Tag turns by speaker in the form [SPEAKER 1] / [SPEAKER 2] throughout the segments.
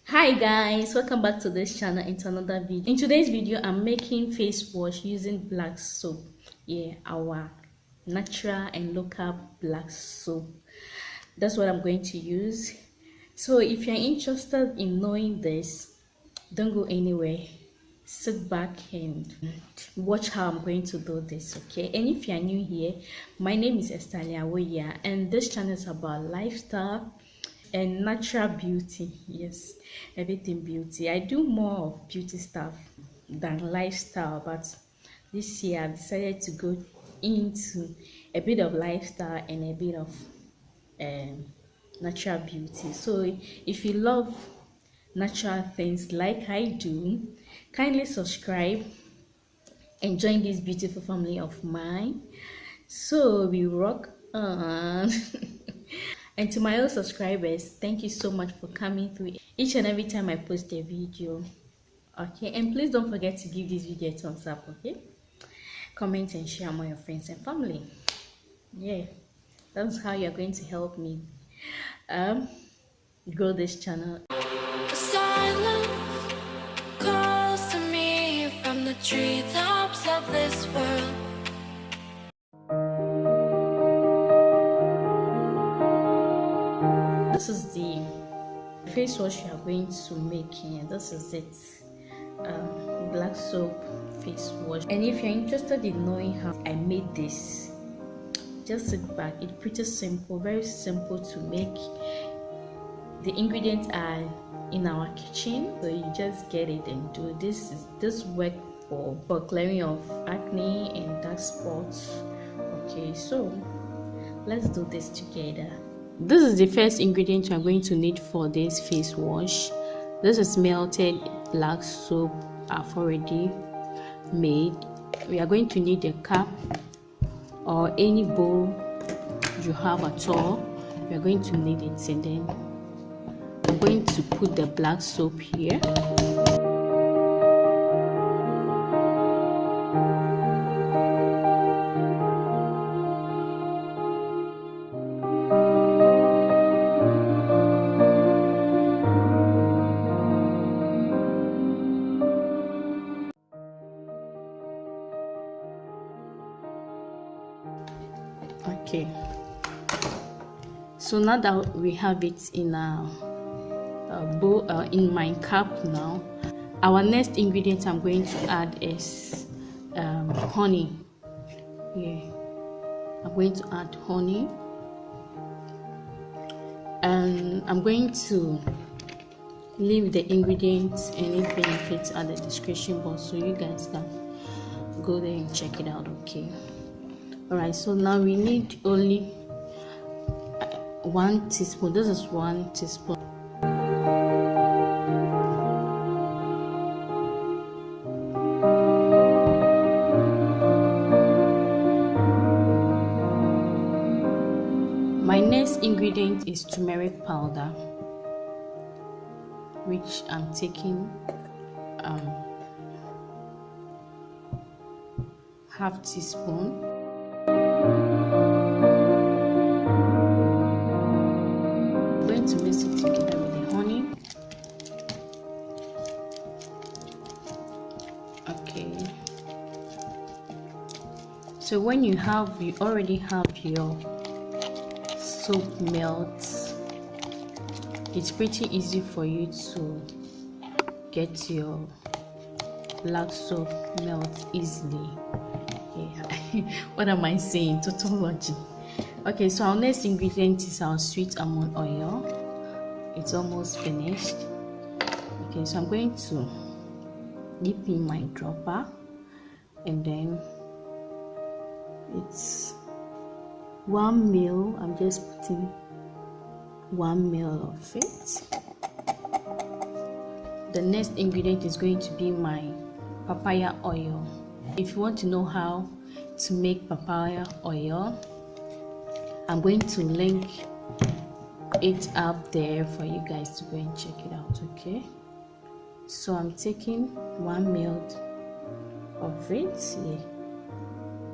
[SPEAKER 1] Hi guys, welcome back to this channel into another video. In today's video I'm making face wash using black soap. Yeah, our natural and local black soap. That's what I'm going to use. So if you're interested in knowing this, don't go anywhere. Sit back and watch how I'm going to do this, okay? And if you're new here, my name is Estalia, and this channel is about lifestyle and natural beauty. Yes, everything beauty. I do more of beauty stuff than lifestyle, but this year I've decided to go into a bit of lifestyle and a bit of um, natural beauty. So if you love natural things like I do, kindly subscribe and join this beautiful family of mine. So we rock on. And to my old subscribers, thank you so much for coming through each and every time I post a video. Okay, and please don't forget to give this video a thumbs up. Okay, comment and share among your friends and family. Yeah, that's how you're going to help me grow this channel.
[SPEAKER 2] The silence calls to me from the treetops of this world.
[SPEAKER 1] This is the face wash we are going to make here. This is it, black soap face wash. And if you're interested in knowing how I made this, just sit back. It's pretty simple, very simple to make. The ingredients are in our kitchen, so you just get it and do this work for clearing of acne and dark spots. Okay, so let's do this together. This is the first ingredient we're going to need for this face wash. This is melted black soap I've already made. We are going to need a cup or any bowl you have at all. We are going to need it, and then I'm going to put the black soap here. Okay, so now that we have it in a bowl, in my cup now, our next ingredient I'm going to add is honey. Yeah, I'm going to add honey, and I'm going to leave the ingredients and its benefits at the description box so you guys can go there and check it out. Okay. Alright, so now we need only 1 teaspoon. This is 1 teaspoon. My next ingredient is turmeric powder, which I'm taking half teaspoon. I'm going to mix it together with the honey. Okay. So when you already have your soap melt, it's pretty easy for you to get your black soap melt easily. Yeah. What am I saying? Tautology. Okay, so our next ingredient is our sweet almond oil. It's almost finished. Okay, so I'm going to dip in my dropper, and then it's 1 ml. I'm just putting 1 ml of it. The next ingredient is going to be my papaya oil. If you want to know how to make papaya oil, I'm going to link it up there for you guys to go and check it out. Okay, so I'm taking 1 ml of it. Yeah,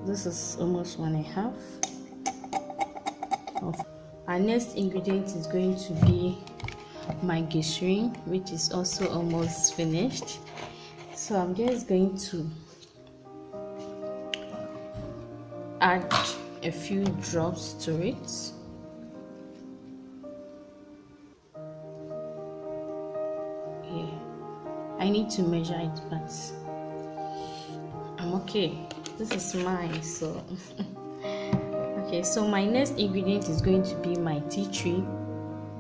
[SPEAKER 1] this is almost 1.5 of. Our next ingredient is going to be my glycerin, which is also almost finished. So I'm just going to add a few drops to it. Yeah, I need to measure it, but I'm okay. This is mine, so okay. So my next ingredient is going to be my tea tree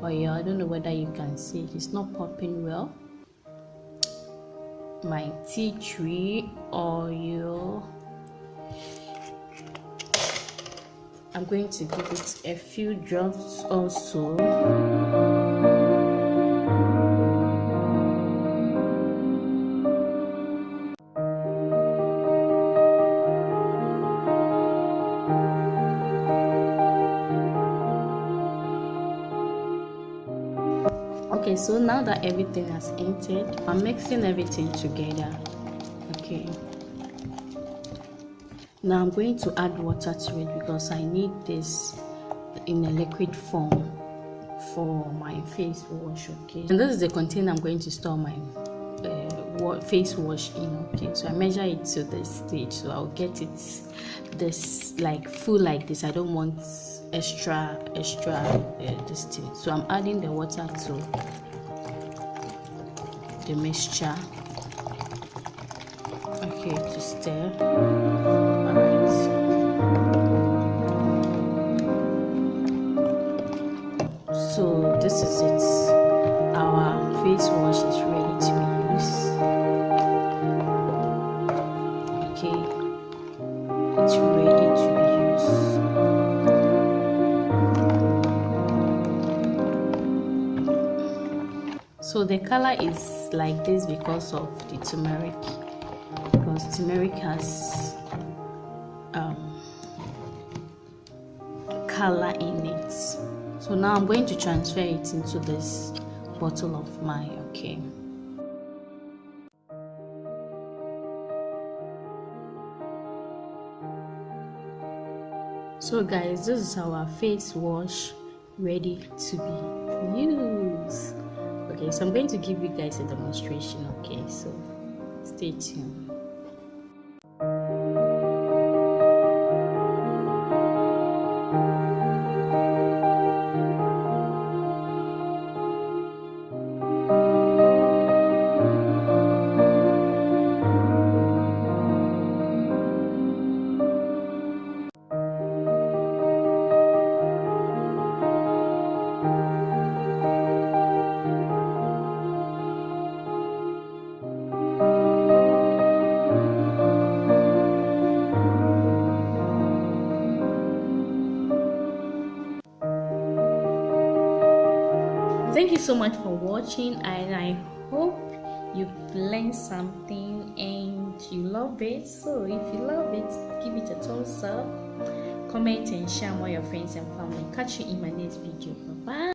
[SPEAKER 1] oil. I don't know whether you can see it. It's not popping well. My tea tree oil. I'm going to give it a few drops also. Okay, so now that everything has entered, I'm mixing everything together. Okay, now I'm going to add water to it because I need this in a liquid form for my face wash. Okay, and this is the container I'm going to store my face wash in. Okay, so I measure it to this stage, so I'll get it this like full like this. I don't want extra this thing, so I'm adding the water to the mixture. Okay, to stir. All right, so this is it. Our face wash is ready to be used. Okay, it's ready to be used. So the color is like this because of the turmeric, because turmeric has color in it. So now I'm going to transfer it into this bottle of mine. Okay, so guys, this is our face wash ready to be used. Okay, so I'm going to give you guys a demonstration. Okay, so stay tuned. Thank you so much for watching, and I hope you've learned something and you love it. So if you love it, give it a thumbs up, comment and share with your friends and family. Catch you in my next video. Bye bye.